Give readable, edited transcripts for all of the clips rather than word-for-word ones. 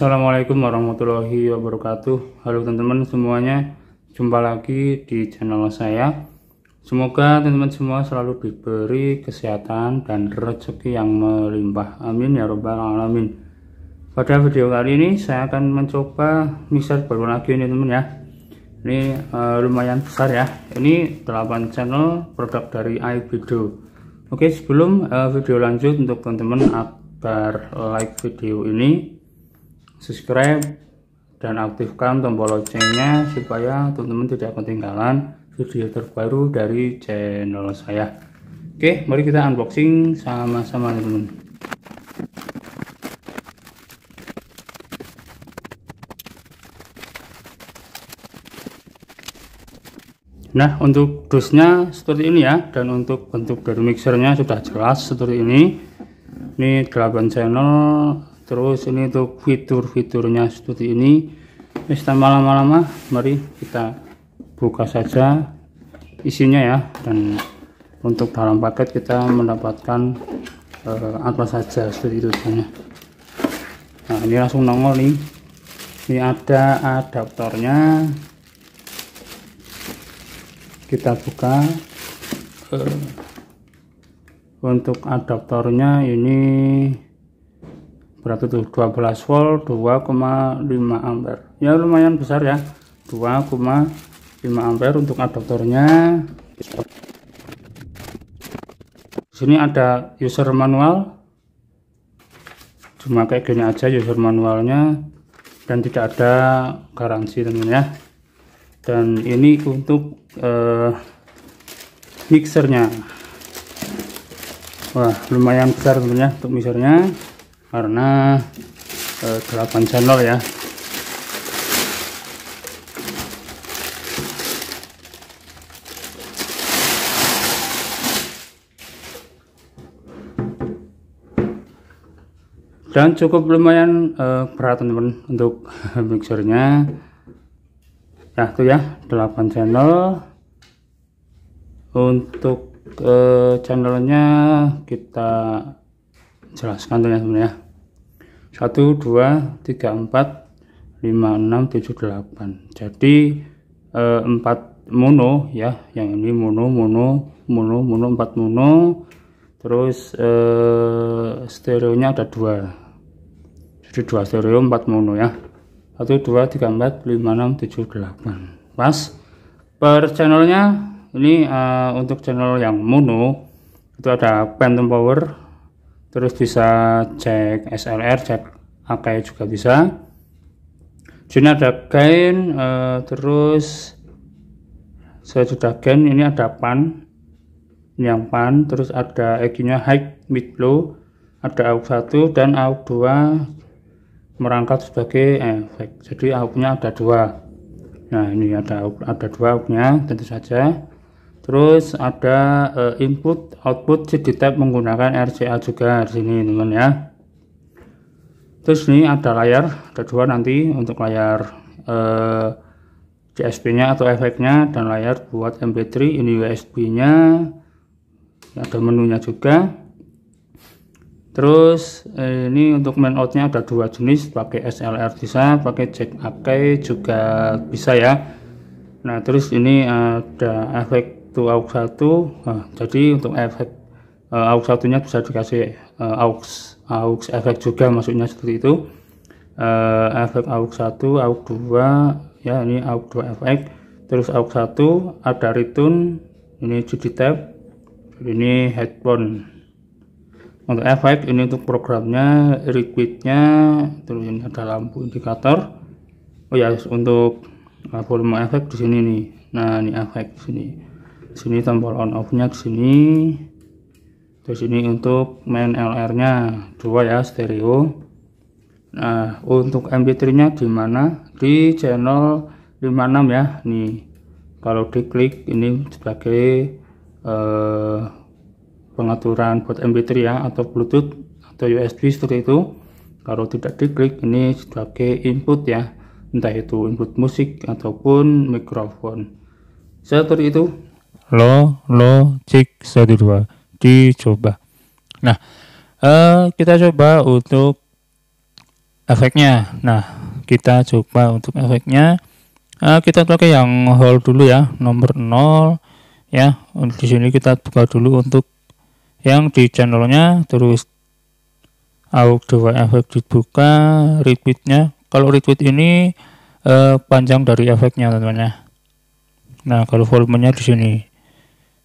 Assalamualaikum warahmatullahi wabarakatuh. Halo teman-teman semuanya, jumpa lagi di channel saya. Semoga teman-teman semua selalu diberi kesehatan dan rezeki yang melimpah, amin ya robbal alamin. Pada video kali ini saya akan mencoba mixer baru lagi ini teman ya. Ini lumayan besar ya, ini 8 channel produk dari iVideo. Oke, sebelum video lanjut, untuk teman-teman agar like video ini, subscribe dan aktifkan tombol loncengnya supaya teman-teman tidak ketinggalan video terbaru dari channel saya. Oke, mari kita unboxing sama-sama teman-teman. Nah, untuk dusnya seperti ini ya, dan untuk bentuk dari mixernya sudah jelas seperti ini. Ini 8 channel. Terus ini untuk fitur-fiturnya seperti ini. Tanpa lama-lama, mari kita buka saja isinya ya. Dan untuk dalam paket kita mendapatkan apa saja seperti itu. Nah, ini langsung nongol nih. Ini ada adaptornya. Kita buka. Untuk adaptornya ini berarti tuh 12 volt 2,5 ampere ya, lumayan besar ya, 2,5 ampere untuk adaptornya. Sini ada user manual, cuma kayak gini aja user manualnya, dan tidak ada garansi teman ya. Dan ini untuk mixernya, wah lumayan besar teman ya untuk mixernya, karena 8 channel ya. Dan cukup lumayan berat teman-teman untuk mixernya ya, tuh ya 8 channel. Untuk channelnya kita jelaskan tuh ya teman ya, 1 2 3 4 5 6 7 8. Jadi 4 mono ya, yang ini mono 4 mono. Terus stereonya ada 2, jadi 2 stereo 4 mono ya, 1 2 3 4 5 6 7 8. Pas per channelnya ini. Untuk channel yang mono itu ada phantom power, terus bisa cek SLR, cek AKI juga bisa. Sini ada gain, terus saya sudah gain, ini ada pan, ini yang pan, terus ada EQ-nya high, mid, low, ada AUX 1 dan AUX 2 merangkap sebagai efek. Jadi AUX-nya ada 2. Nah, ini ada 2 AUX-nya tentu saja. Terus ada input output CD type menggunakan RCA juga di sini teman ya. Terus ini ada layar, ada 2 nanti untuk layar DSP nya atau efeknya, dan layar buat MP3. Ini USB nya, ada menunya juga. Terus ini untuk main out nya ada 2 jenis, pakai SLR bisa, pakai jack AKI juga bisa ya. Nah, terus ini ada efek itu AUX 1. Nah, jadi untuk efek AUX 1 nya bisa dikasih AUX efek juga, maksudnya seperti itu. Efek AUX 1, AUX 2 ya, ini AUX 2 efek. Terus AUX 1 ada return, ini CD type, ini headphone. Untuk efek ini untuk programnya, requitnya, terus ini ada lampu indikator. Oh ya, untuk volume efek di sini nih. Nah, ini efek di sini. Sini tombol on off nya di sini. Terus ini untuk main LR nya 2 ya, stereo. Nah, untuk MP3 nya di mana? Di channel 56 ya. Nih, kalau diklik ini sebagai pengaturan buat MP3 ya, atau Bluetooth atau USB seperti itu. Kalau tidak diklik ini sebagai input ya, entah itu input musik ataupun mikrofon seperti itu. Cek 1 2 dicoba. Nah, kita coba untuk efeknya. Nah, kita coba untuk efeknya. Kita pakai yang whole dulu ya, nomor 0 ya. Di sini kita buka dulu untuk yang di channelnya, terus audio efek dibuka, repeatnya. Kalau repeat ini panjang dari efeknya teman-teman ya. Nah, kalau volumenya di sini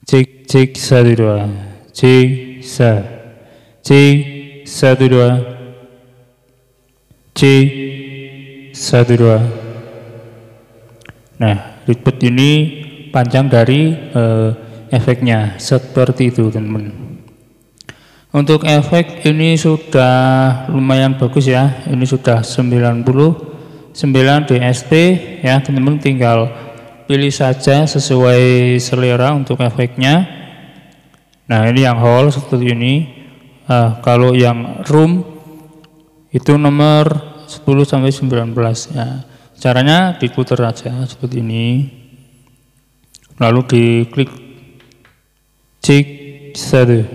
cek 1 2 cek 1 2 cek 1 2. Nah, repeat ini panjang dari efeknya seperti itu teman-teman. Untuk efek ini sudah lumayan bagus ya. Ini sudah 99 DSP ya teman-teman, tinggal pilih saja sesuai selera untuk efeknya. Nah, ini yang whole seperti ini. Kalau yang room itu nomor 10 sampai 19 ya. Caranya diputar aja seperti ini, lalu diklik cek 1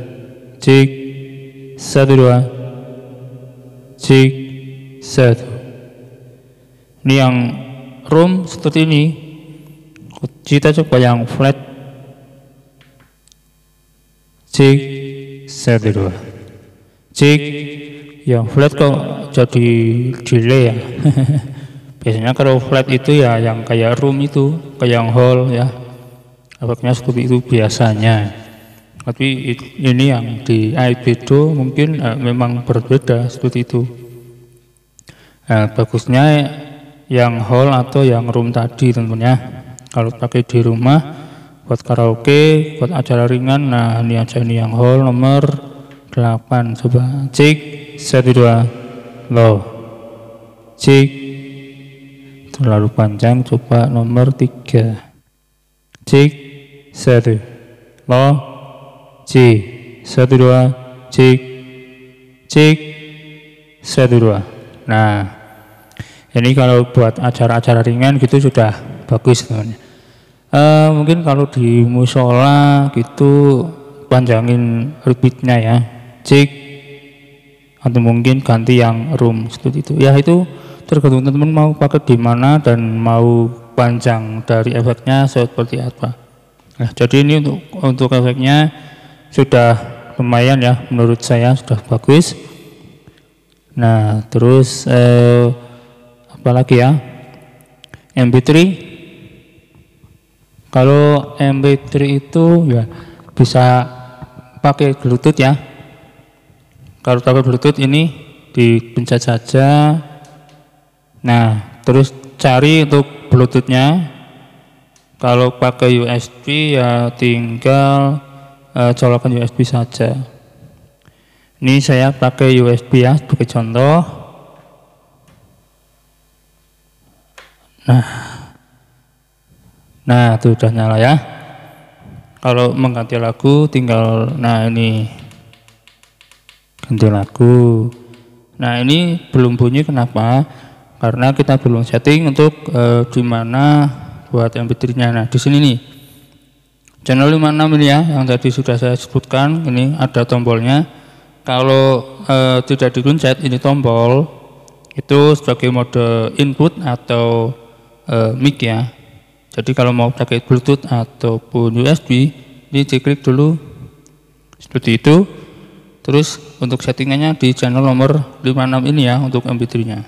cek 1 2 cek 1. Ini yang room seperti ini. Kita coba yang flat cek 1 2 cek. Yang flat kok jadi delay ya. Biasanya kalau flat itu ya yang kayak room itu, kayak yang whole ya, efeknya seperti itu biasanya. Tapi ini yang di iPedo mungkin memang berbeda seperti itu. Nah, bagusnya yang whole atau yang room tadi tentunya. Kalau pakai di rumah buat karaoke, buat acara ringan, nah ini aja, ini yang whole nomor 8. Coba cek 1 2 low cek. Terlalu panjang, coba nomor 3 cek 1 lo c 1 2 cek cek 1 2. Nah, ini kalau buat acara-acara ringan gitu sudah bagus teman-teman. Mungkin kalau di musola gitu panjangin repeatnya ya, cek, atau mungkin ganti yang room seperti itu ya. Itu tergantung teman-teman mau pakai di mana dan mau panjang dari efeknya seperti apa. Nah, jadi ini untuk efeknya sudah lumayan ya, menurut saya sudah bagus. Nah, terus apalagi ya, MP3. Kalau MP3 itu ya bisa pakai Bluetooth ya. Kalau pakai Bluetooth ini dipencet saja. Nah, terus cari untuk Bluetoothnya. Kalau pakai USB ya tinggal colokan USB saja. Ini saya pakai USB ya sebagai contoh. Nah itu udah nyala ya. Kalau mengganti lagu tinggal, nah ini ganti lagu. Nah, ini belum bunyi, kenapa? Karena kita belum setting untuk di mana buat MP3-nya. Nah, di sini nih, channel 56 ini ya, yang tadi sudah saya sebutkan, ini ada tombolnya. Kalau tidak dipencet ini tombol, itu sebagai mode input atau mic ya. Jadi kalau mau pakai Bluetooth ataupun USB, ini diklik dulu seperti itu. Terus untuk settingannya di channel nomor 56 ini ya, untuk MP3-nya.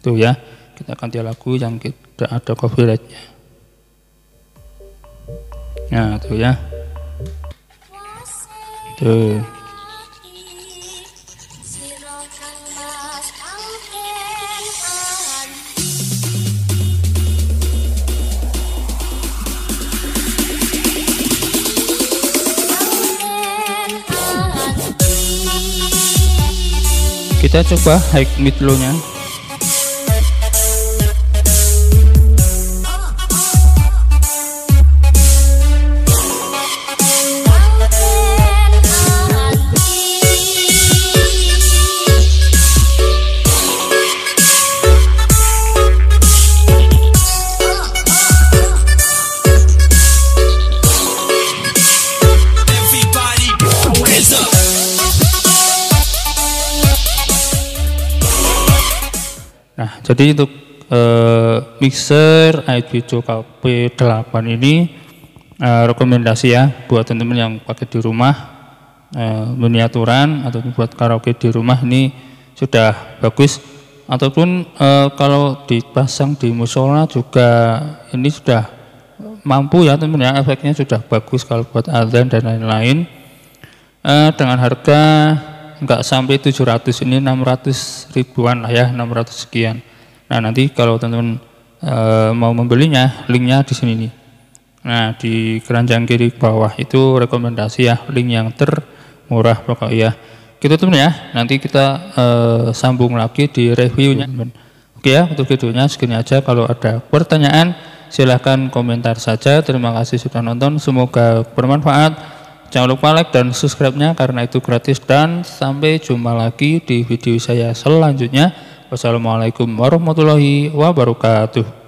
Tuh ya, kita ganti lagu yang tidak ada copyright-nya. Nah, tuh ya. Tuh. Kita coba high mid low-nya. jadi untuk mixer iVideo KP8 ini rekomendasi ya buat teman-teman yang pakai di rumah, miniaturan atau buat karaoke di rumah ini sudah bagus, ataupun kalau dipasang di musola juga ini sudah mampu ya teman-teman ya, efeknya sudah bagus kalau buat azan dan lain-lain. Dengan harga enggak sampai 700, ini 600 ribuan lah ya, 600 sekian. Nah nanti kalau teman-teman mau membelinya, linknya di sini nih. Nah di keranjang kiri bawah itu rekomendasi ya, link yang termurah pokoknya. Gitu teman ya, nanti kita sambung lagi di reviewnya. Oke ya, untuk videonya segini aja. Kalau ada pertanyaan silahkan komentar saja. Terima kasih sudah nonton, semoga bermanfaat. Jangan lupa like dan subscribe-nya karena itu gratis, dan sampai jumpa lagi di video saya selanjutnya. Wassalamualaikum warahmatullahi wabarakatuh.